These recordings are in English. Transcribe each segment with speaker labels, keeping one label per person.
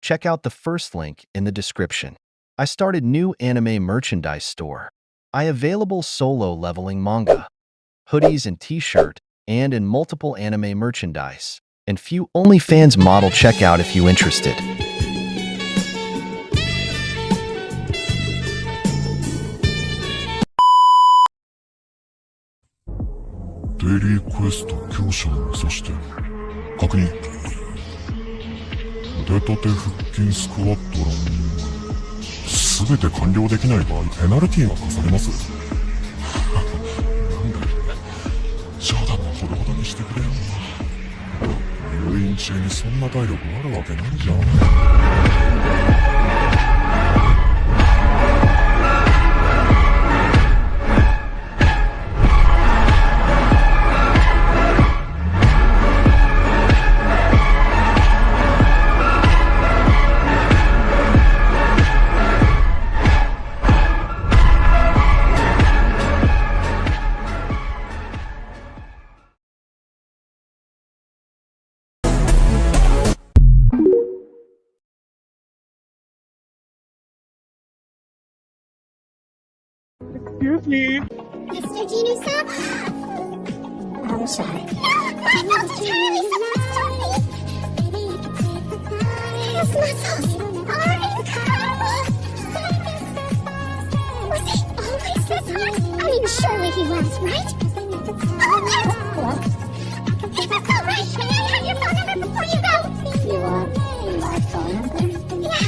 Speaker 1: check out the first link in the description. I started new anime merchandise store. I available solo leveling manga, hoodies and t-shirt, and in multiple anime merchandise. And few OnlyFans model checkout if you interested.
Speaker 2: デイリークエスト強者を目指して確認。腕立て腹筋スクワットラン全て完了できない場合ペナルティーが課されます。なんだよ冗談もほどほどにしてくれよ。入院中にそんな体力あるわけないじゃん。
Speaker 3: Excuse me.
Speaker 4: Mr. Jinwoo-san? I'm sorry. No, that's Charlie! His muscles are incredible! Was he always this hot? I mean, surely he was, right? Oh, yes! Hello? Hey, that's all right. May I have your phone number before you go? You want my phone number? Yes!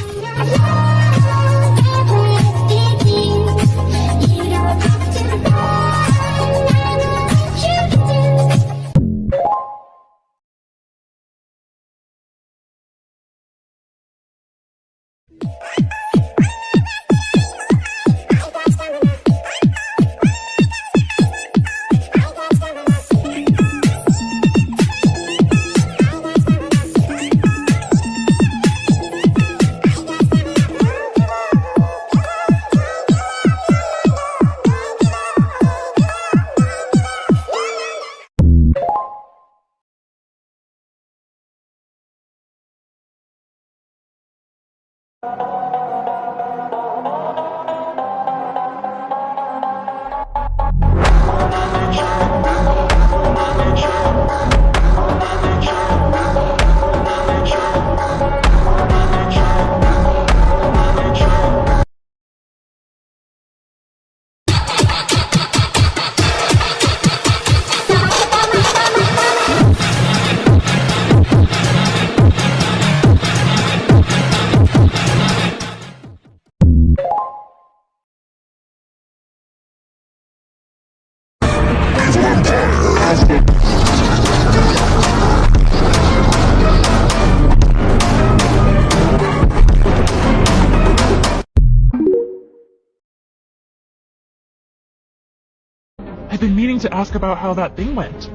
Speaker 3: I've been meaning to ask about how that thing went.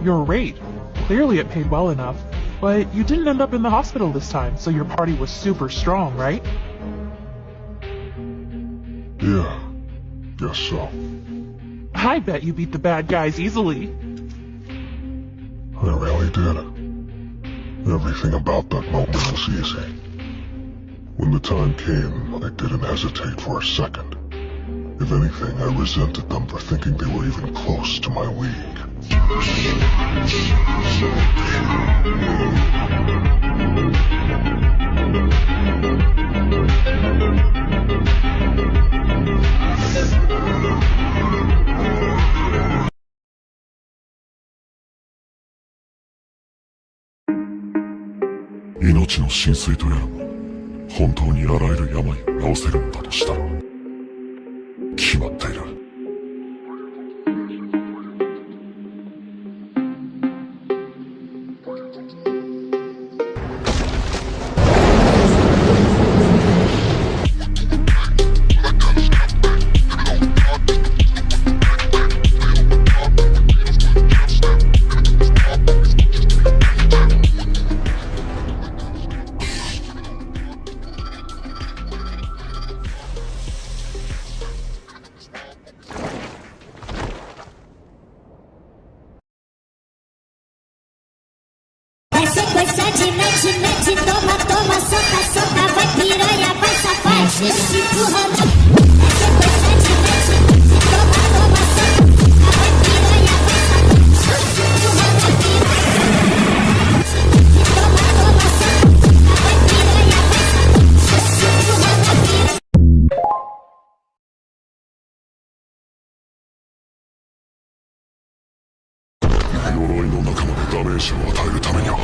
Speaker 3: Your raid. Clearly it paid well enough, but you didn't end up in the hospital this time, so your party was super strong, right?
Speaker 2: Yeah, guess so.
Speaker 3: I bet you beat the bad guys easily.
Speaker 2: I really did. Everything about that moment was easy. When the time came, I didn't hesitate for a second. If anything, I resented them for thinking they were even close to my league. Inochiの浸水とやらも本当にあらゆる病を治せるのだとしたら決まっている。鎧の仲間にダメージを与えるためには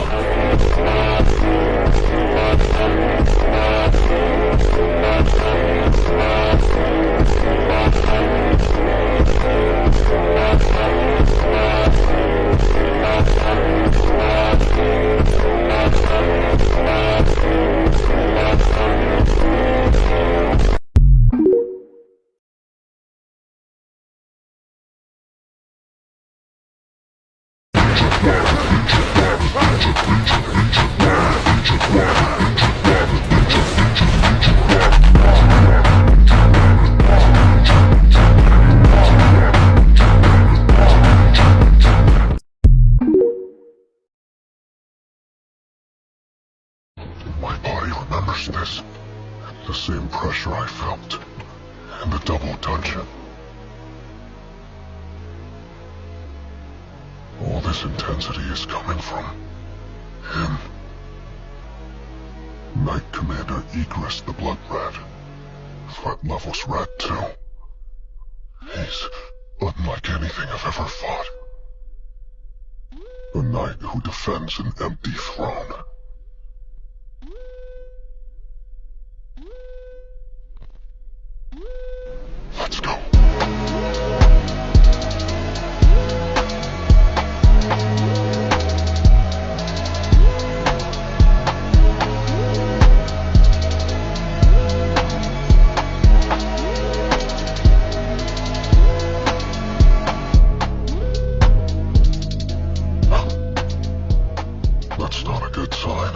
Speaker 2: My body remembers this. The same pressure I felt in the double dungeon. All this intensity is coming from him. Knight Commander Egress the Blood Rat. Threat level's red too. He's unlike anything I've ever fought. A knight who defends an empty throne. Let's go. That's not a good sign.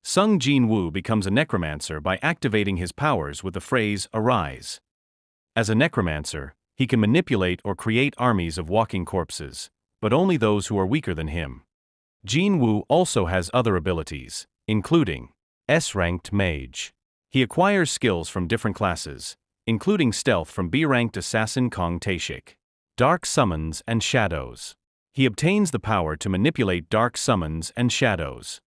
Speaker 1: Sung Jin Woo becomes a necromancer by activating his powers with the phrase "arise." As a necromancer, he can manipulate or create armies of walking corpses, but only those who are weaker than him. Jinwoo also has other abilities, including S-ranked mage. He acquires skills from different classes, including stealth from B-ranked assassin Kong Taeshik, dark summons and shadows. He obtains the power to manipulate dark summons and shadows.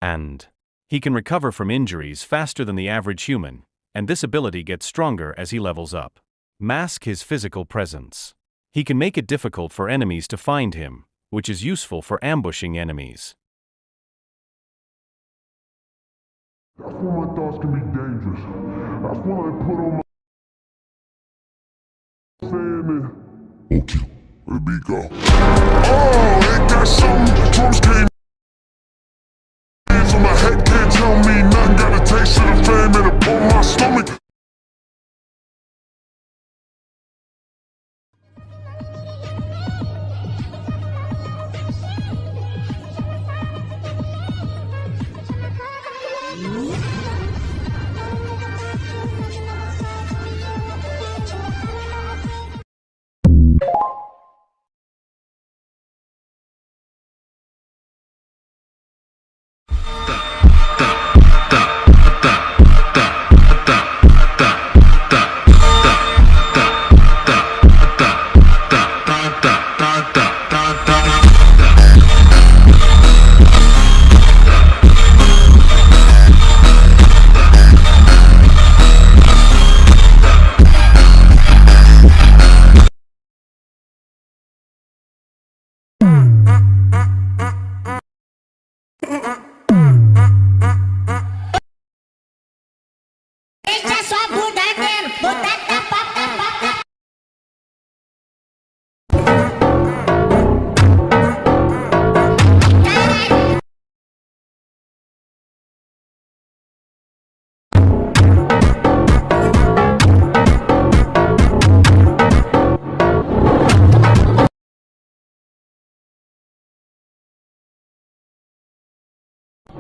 Speaker 1: And he can recover from injuries faster than the average human, and this ability gets stronger as he levels up. Mask his physical presence. He can make it difficult for enemies to find him, which is useful for ambushing enemies.
Speaker 2: That's when my thoughts can be dangerous. That's when I put on my saying it. Okay, where we go? Oh, ain't that something? Drums came so my head can't tell me nothing. Got a taste of the fame and upon my stomach.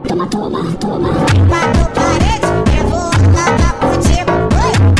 Speaker 4: Toma, toma, toma. Bateu parede, eu vou acabar contigo. Oi.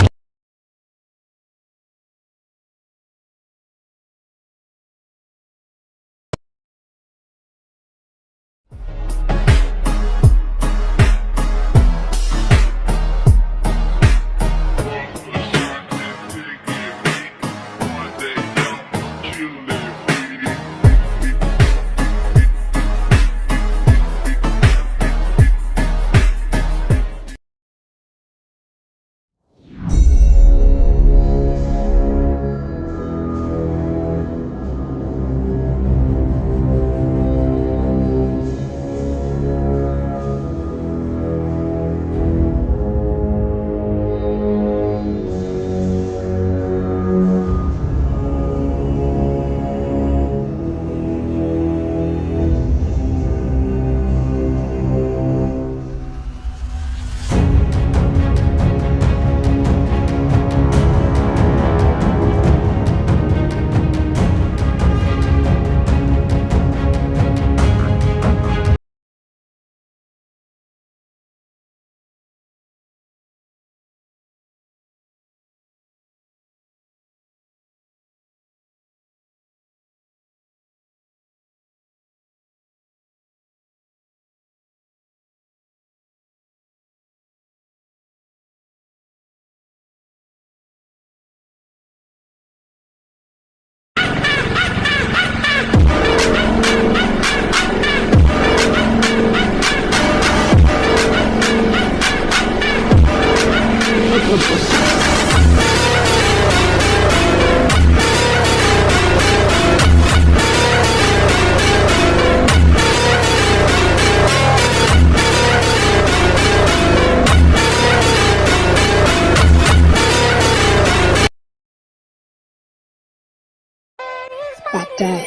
Speaker 4: That day,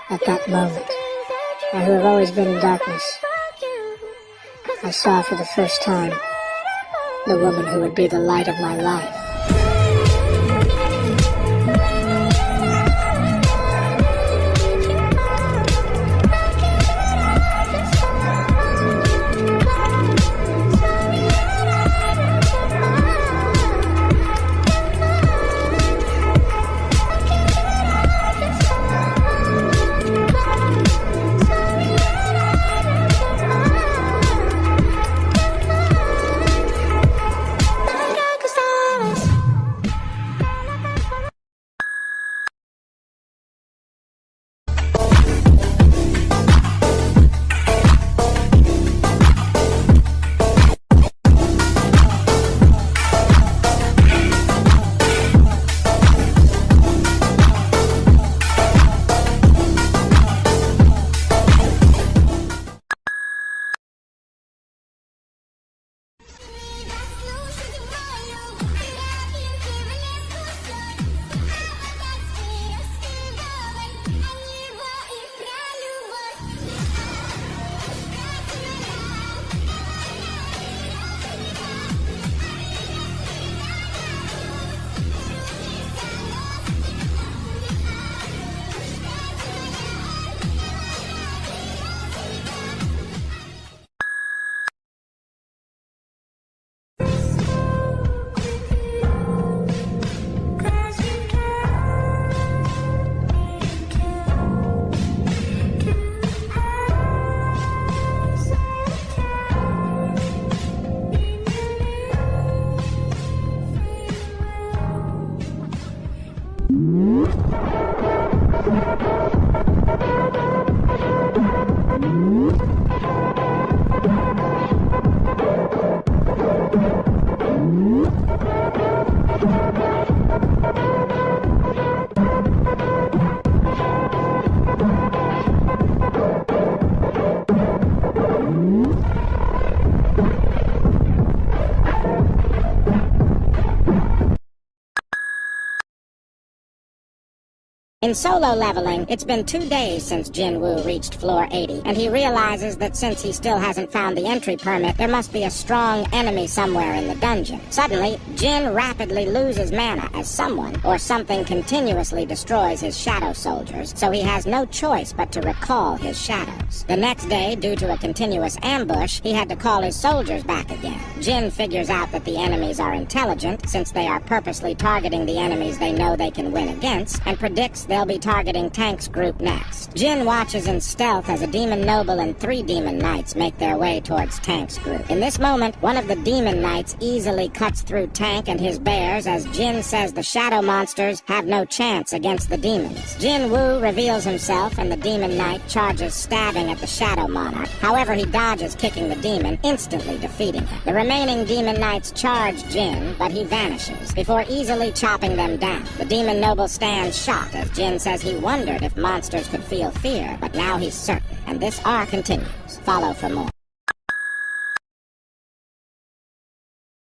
Speaker 4: at that moment, I who have always been in darkness, I saw for the first time the woman who would be the light of my life.
Speaker 5: In solo leveling, it's been 2 days since Jinwoo reached floor 80, and he realizes that since he still hasn't found the entry permit, there must be a strong enemy somewhere in the dungeon. Suddenly, Jin rapidly loses mana as someone or something continuously destroys his shadow soldiers, so he has no choice but to recall his shadows. The next day, due to a continuous ambush, he had to call his soldiers back again. Jin figures out that the enemies are intelligent, since they are purposely targeting the enemies they know they can win against, and predicts they'll be targeting Tank's group next. Jin watches in stealth as a demon noble and 3 demon knights make their way towards Tank's group. In this moment, one of the demon knights easily cuts through Tank and his bears as Jin says the shadow monsters have no chance against the demons. Jinwoo reveals himself and the demon knight charges stabbing at the shadow monarch. However, he dodges kicking the demon, instantly defeating him. The remaining demon knights charge Jin, but he vanishes before easily chopping them down. The demon noble stands shocked as Jin says he wondered if monsters could feel fear, but now he's certain, and this arc continues. Follow for more.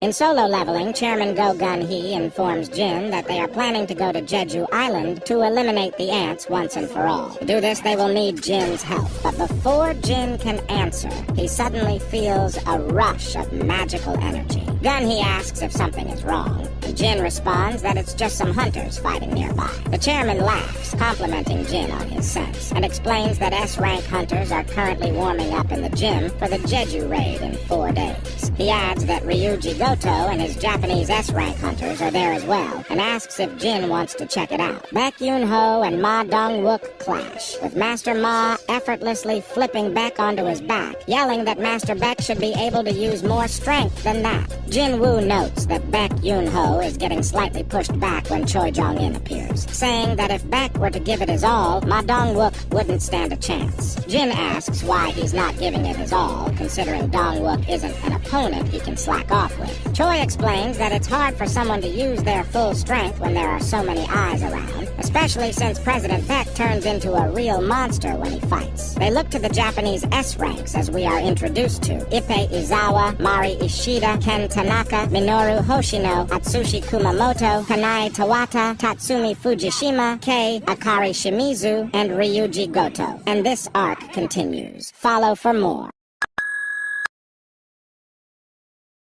Speaker 5: In solo leveling, Chairman Go Gun Hee informs Jin that they are planning to go to Jedu Island to eliminate the ants once and for all. To do this, they will need Jin's help. But before Jin can answer, he suddenly feels a rush of magical energy. Gun Hee asks if something is wrong, and Jin responds that it's just some hunters fighting nearby. The chairman laughs, complimenting Jin on his sense, and explains that S-rank hunters are currently warming up in the gym for the Jeju raid in 4 days. He adds that Ryuji Goto and his Japanese S-rank hunters are there as well, and asks if Jin wants to check it out. Baek Yoon-ho and Ma Dong-wook clash, with Master Ma effortlessly flipping Baek onto his back, yelling that Master Baek should be able to use more strength than that. Jinwoo notes that Baek Yoon-ho is getting slightly pushed back when Choi Jong-in appears, saying that if Baek were to give it his all, Ma Dong-wook wouldn't stand a chance. Jin asks why he's not giving it his all, considering Dong-wook isn't an opponent he can slack off with. Choi explains that it's hard for someone to use their full strength when there are so many eyes around, especially since President Baek turns into a real monster when he fights. They look to the Japanese S-ranks as we are introduced to Ippei Izawa, Mari Ishida, Ken Tanaka, Minoru Hoshino, Atsushi Kumamoto, Kanai Tawata, Tatsumi Fujishima, Kei Akari Shimizu, and Ryuji Goto. And this arc continues. Follow for more.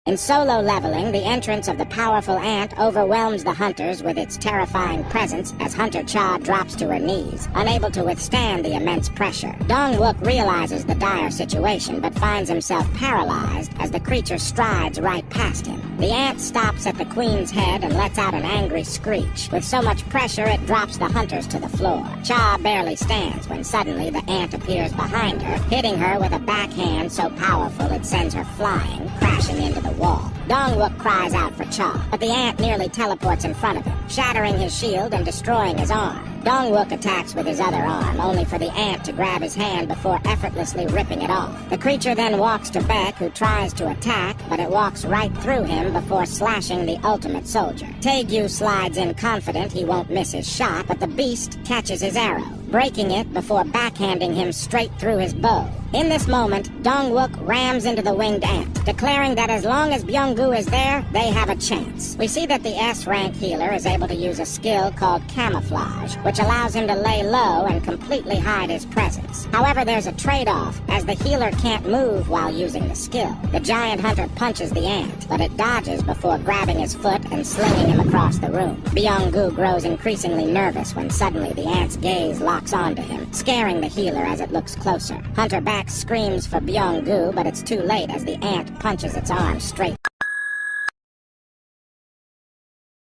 Speaker 5: In solo leveling, the entrance of the powerful ant overwhelms the hunters with its terrifying presence as Hunter Cha drops to her knees, unable to withstand the immense pressure. Dong-wook realizes the dire situation, but finds himself paralyzed as the creature strides right past him. The ant stops at the queen's head and lets out an angry screech. With so much pressure, it drops the hunters to the floor. Cha barely stands when suddenly the ant appears behind her, hitting her with a backhand so powerful it sends her flying, crashing into the wall. Dong-wook cries out for Cha, but the ant nearly teleports in front of him, shattering his shield and destroying his arm. Dong-wook attacks with his other arm, only for the ant to grab his hand before effortlessly ripping it off. The creature then walks to Baek, who tries to attack, but it walks right through him before slashing the ultimate soldier. Taegyu slides in confident he won't miss his shot, but the beast catches his arrow, breaking it before backhanding him straight through his bow. In this moment, Dong-wook rams into the winged ant, declaring that as long as Byung-gu is there, they have a chance. We see that the S-rank healer is able to use a skill called camouflage, which allows him to lay low and completely hide his presence. However, there's a trade-off, as the healer can't move while using the skill. The giant hunter punches the ant, but it dodges before grabbing his foot and slinging him across the room. Byung-gu grows increasingly nervous when suddenly the ant's gaze locks onto him, scaring the healer as it looks closer. Hunter Baek screams for Byung-gu, but it's too late as the ant punches its arm straight.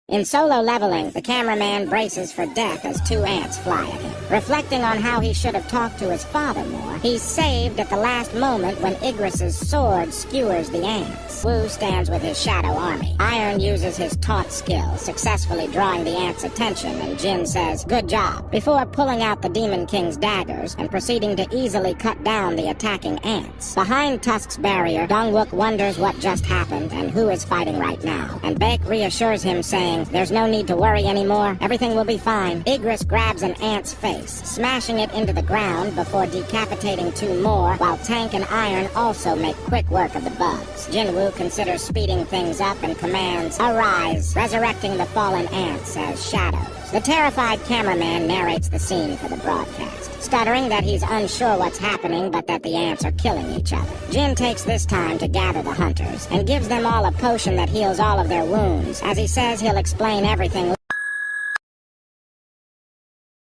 Speaker 5: In solo leveling, the cameraman braces for death as 2 ants fly at him. Reflecting on how he should have talked to his father more, he's saved at the last moment when Igris's sword skewers the ants. Woo stands with his shadow army. Iron uses his taunt skill, successfully drawing the ants' attention, and Jin says, "Good job," before pulling out the Demon King's daggers and proceeding to easily cut down the attacking ants. Behind Tusk's barrier, Dong-wook wonders what just happened and who is fighting right now, and Baek reassures him, saying, "There's no need to worry anymore. Everything will be fine." Igris grabs an ant's face, smashing it into the ground before decapitating 2 more, while Tank and Iron also make quick work of the bugs. Jinwoo considers speeding things up and commands, "Arise," resurrecting the fallen ants as shadows. The terrified cameraman narrates the scene for the broadcast, stuttering that he's unsure what's happening but that the ants are killing each other. Jin takes this time to gather the hunters and gives them all a potion that heals all of their wounds. As he says, he'll explain everything.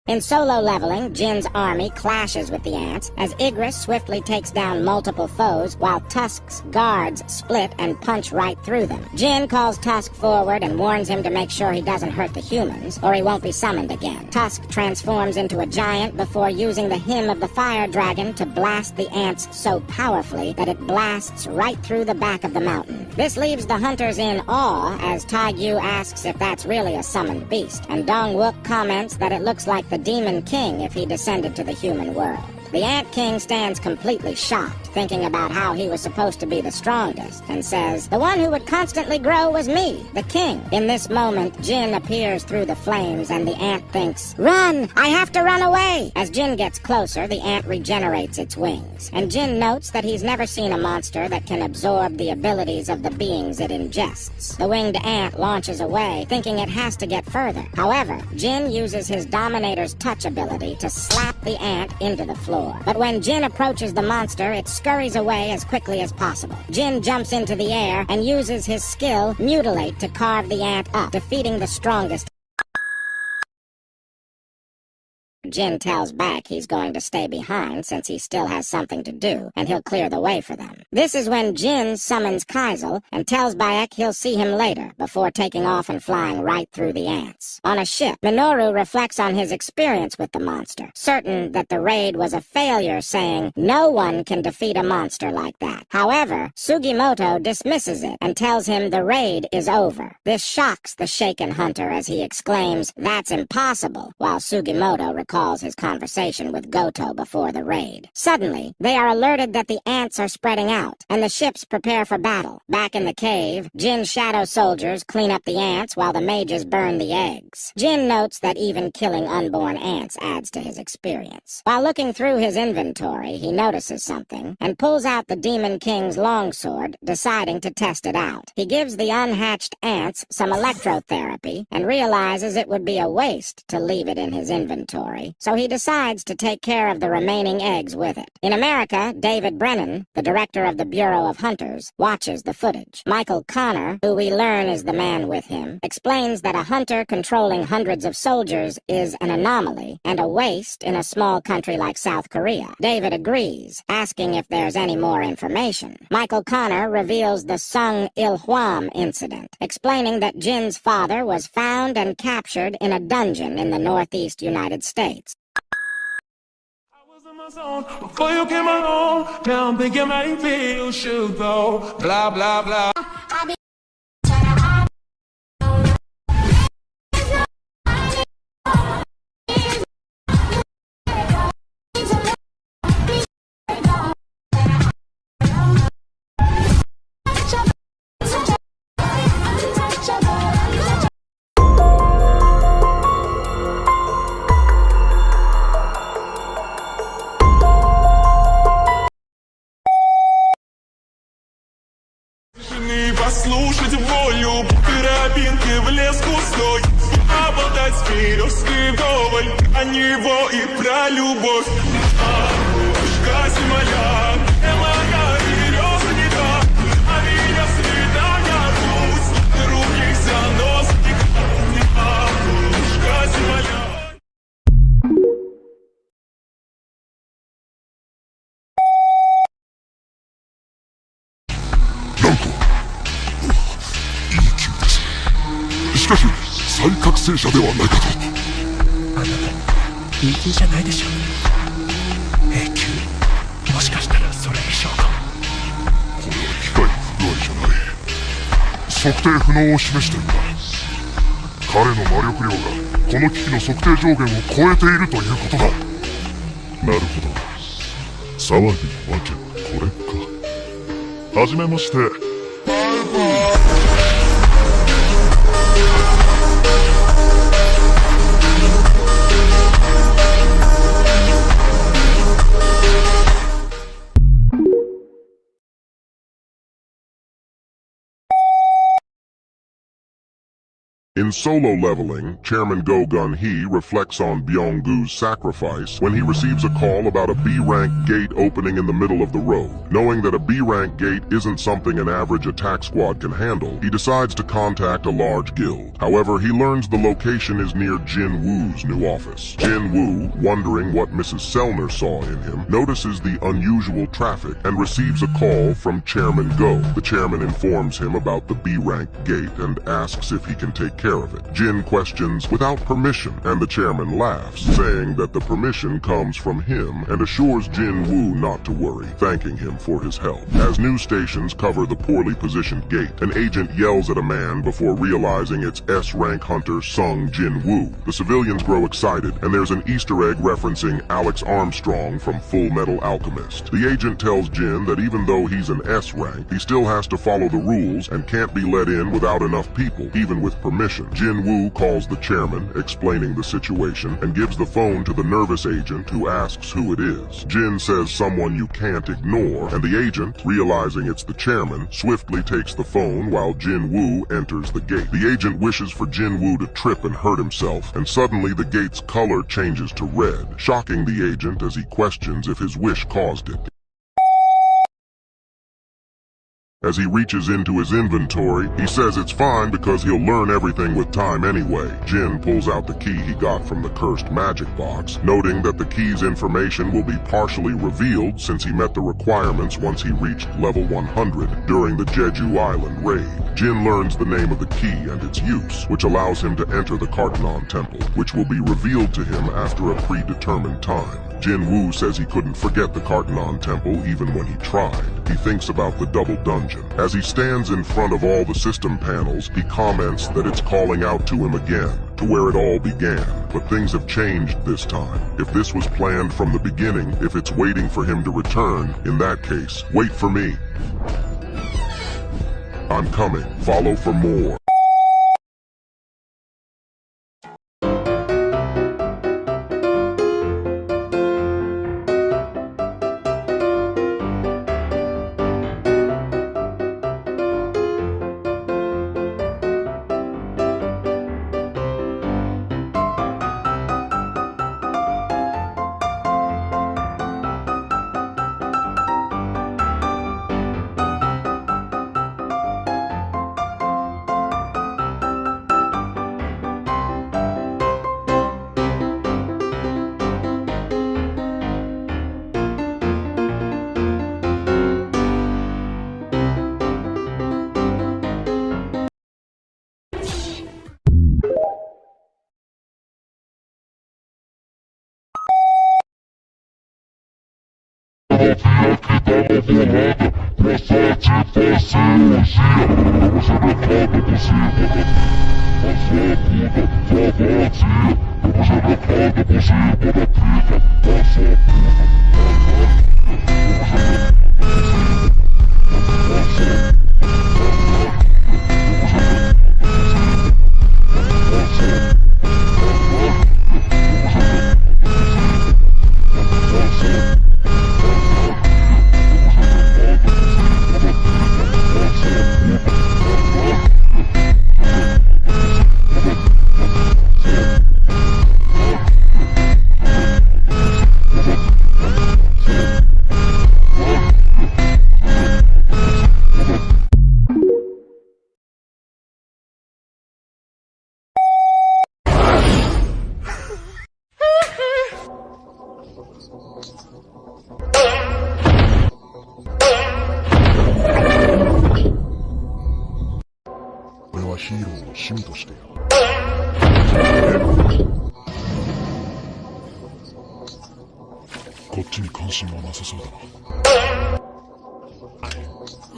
Speaker 5: In solo leveling, Jin's army clashes with the ants as Igris swiftly takes down multiple foes while Tusk's guards split and punch right through them. Jin calls Tusk forward and warns him to make sure he doesn't hurt the humans or he won't be summoned again. Tusk transforms into a giant before using the hymn of the fire dragon to blast the ants so powerfully that it blasts right through the back of the mountain. This leaves the hunters in awe as Taigyu asks if that's really a summoned beast, and Dong-wook comments that it looks like the Demon King if he descended to the human world. The Ant King stands completely shocked, thinking about how he was supposed to be the strongest, and says, "The one who would constantly grow was me, the king." In this moment, Jin appears through the flames, and the ant thinks, "Run! I have to run away!" As Jin gets closer, the ant regenerates its wings, and Jin notes that he's never seen a monster that can absorb the abilities of the beings it ingests. The winged ant launches away, thinking it has to get further. However, Jin uses his Dominator's touch ability to slap the ant into the floor. But when Jin approaches the monster, it scurries away as quickly as possible. Jin jumps into the air and uses his skill, Mutilate, to carve the ant up, defeating the strongest. Jin tells Baek he's going to stay behind since he still has something to do, and he'll clear the way for them. This is when Jin summons Kaisel and tells Baek he'll see him later, before taking off and flying right through the ants. On a ship, Minoru reflects on his experience with the monster, certain that the raid was a failure, saying, "No one can defeat a monster like that." However, Sugimoto dismisses it and tells him the raid is over. This shocks the shaken hunter as he exclaims, "That's impossible," while Sugimoto recalls his conversation with Goto before the raid. Suddenly, they are alerted that the ants are spreading out, and the ships prepare for battle. Back in the cave, Jin's shadow soldiers clean up the ants while the mages burn the eggs. Jin notes that even killing unborn ants adds to his experience. While looking through his inventory, he notices something, and pulls out the Demon King's longsword, deciding to test it out. He gives the unhatched ants some electrotherapy, and realizes it would be a waste to leave it in his inventory. So he decides to take care of the remaining eggs with it. In America, David Brennan, the director of the Bureau of Hunters, watches the footage. Michael Connor, who we learn is the man with him, explains that a hunter controlling hundreds of soldiers is an anomaly and a waste in a small country like South Korea. David agrees, asking if there's any more information. Michael Connor reveals the Sung Il-hwam incident, explaining that Jin's father was found and captured in a dungeon in the northeast United States.
Speaker 6: Before you came along, now I'm thinking maybe you should go. Blah, blah, blah. Послушать волю, тропинки в лес густой, обладать свиревской вдоволь, про него и про любовь. Сказь моя, моя береза не та, а меня свидания путь, других занос не сказь моя.
Speaker 2: しかし再覚醒者ではないかと。
Speaker 6: あなた E 級じゃないでしょ。 A 級、もしかしたらそれ以上かも。
Speaker 2: これは機械の不具合じゃない。測定不能を示しているんだ。彼の魔力量がこの機器の測定上限を超えているということだ。なるほど、騒ぎのわけはこれか。はじめまして。バイバイ。In solo leveling, Chairman Go Gun-hee reflects on Byung-goo's sacrifice when he receives a call about a B-rank gate opening in the middle of the road. Knowing that a B-rank gate isn't something an average attack squad can handle, he decides to contact a large guild. However, he learns the location is near Jinwoo's new office. Jinwoo, wondering what Mrs. Sellner saw in him, notices the unusual traffic and receives a call from Chairman Go. The chairman informs him about the B-rank gate and asks if he can take care of it. Jin questions without permission, and the chairman laughs, saying that the permission comes from him and assures Jinwoo not to worry, thanking him for his help. As news stations cover the poorly positioned gate, an agent yells at a man before realizing it's S-rank hunter Sung Jin Woo. The civilians grow excited, and there's an Easter egg referencing Alex Armstrong from Full Metal Alchemist. The agent tells Jin that even though he's an S-rank, he still has to follow the rules and can't be let in without enough people, even with permission. Jinwoo calls the chairman, explaining the situation, and gives the phone to the nervous agent who asks who it is. Jin says someone you can't ignore, and the agent, realizing it's the chairman, swiftly takes the phone while Jinwoo enters the gate. The agent wishes for Jinwoo to trip and hurt himself, and suddenly the gate's color changes to red, shocking the agent as he questions if his wish caused it. As he reaches into his inventory, he says it's fine because he'll learn everything with time anyway. Jin pulls out the key he got from the cursed magic box, noting that the key's information will be partially revealed since he met the requirements once he reached level 100 during the Jedu Island raid. Jin learns the name of the key and its use, which allows him to enter the Cartanon Temple, which will be revealed to him after a predetermined time. Jinwoo says he couldn't forget the Cartanon Temple even when he tried. He thinks about the double dungeon. As he stands in front of all the system panels, he comments that it's calling out to him again, to where it all began. But things have changed this time. If this was planned from the beginning, if it's waiting for him to return, in that case, wait for me. I'm coming. Follow for more.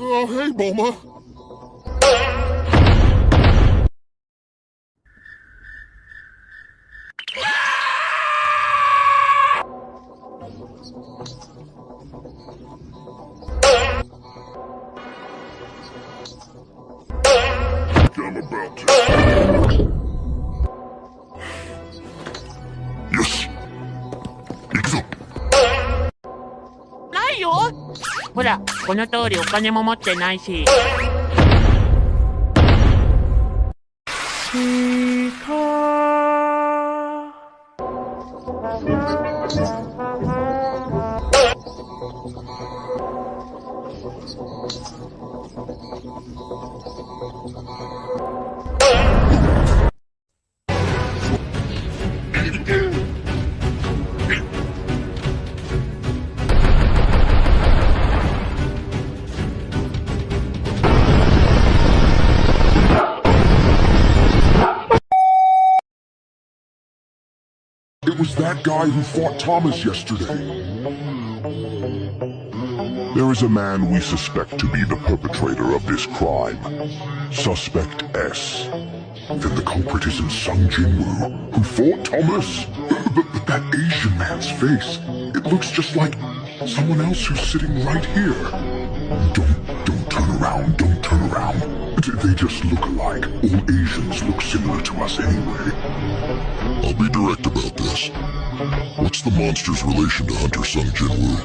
Speaker 2: Oh, hey, Bulma. I'm about to. Yes. 行くぞ。
Speaker 7: ないよ。ほら、この通りお金も持ってないし。
Speaker 2: It was that guy who fought Thomas yesterday. There is a man we suspect to be the perpetrator of this crime. Suspect S. Then the culprit isn't Sung Jin Woo, who fought Thomas. But that Asian man's face, it looks just like someone else who's sitting right here. Don't turn around, don't turn around. They just look alike. All Asians look similar to us anyway. I'll be direct about this. What's the monster's relation to Hunter Sung Jin Woo?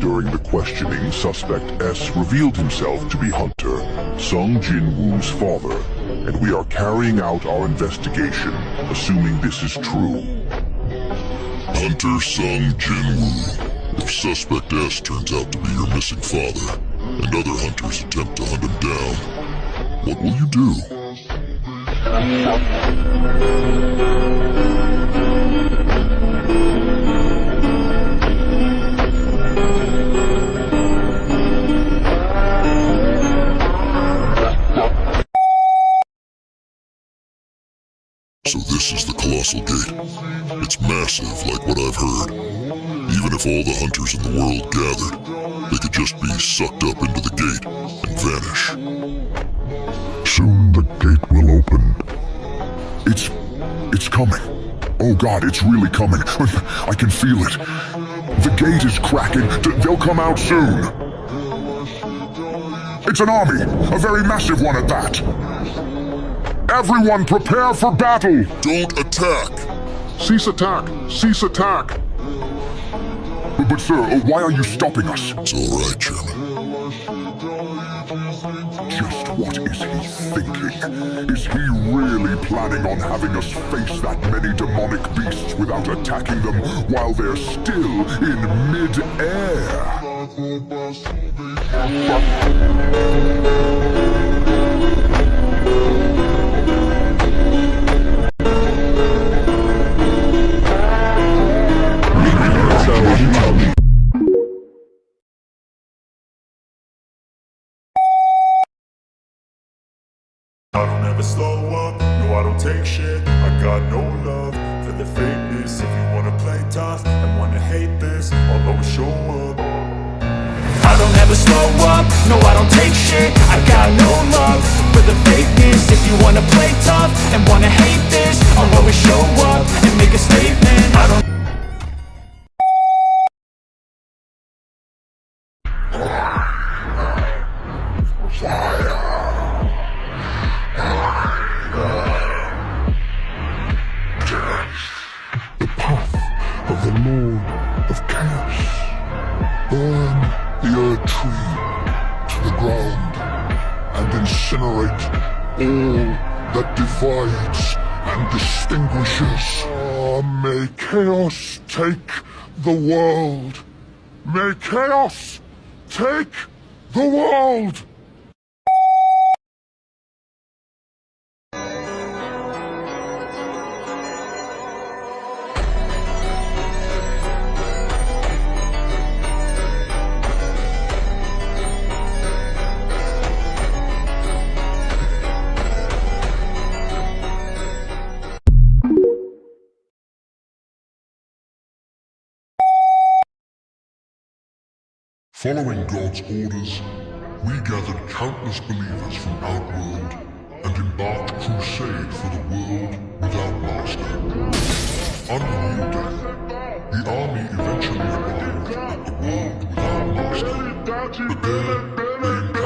Speaker 2: During the questioning, Suspect S revealed himself to be Hunter, Sung Jin Woo's father, and we are carrying out our investigation, assuming this is true. Hunter Sung Jin Woo. If Suspect S turns out to be your missing father, and other hunters attempt to hunt him down, what will you do? So this is the Colossal Gate. It's massive, like what I've heard. Even if all the hunters in the world gathered, they could just be sucked up into the gate and vanish. Soon the gate will open. It's coming. Oh God, it's really coming. I can feel it. The gate is cracking. They'll come out soon. It's an army, a very massive one at that. Everyone prepare for battle! Don't attack! Cease attack! Cease attack! But sir, why are you stopping us? It's all right, Chairman. Just what is he thinking? Is he really planning on having us face that many demonic beasts without attacking them while they're still in mid-air?
Speaker 8: I don't ever slow up, no I don't take shit. I got no love for the fakeness. If you wanna play tough and wanna hate this, I'll always show up. I don't ever slow up, no I don't take shit. I got no love for the fakeness. If you wanna play tough and wanna hate this, I'll always show up and make a statement. I don't
Speaker 2: of the Lord of Chaos. Burn the Earth Tree to the ground and incinerate all that divides and distinguishes. May Chaos take the world. May Chaos take the world! Following God's orders, we gathered countless believers from Outworld and embarked crusade for the world without master. Unyielding, the army eventually arrived at the world without master, but there they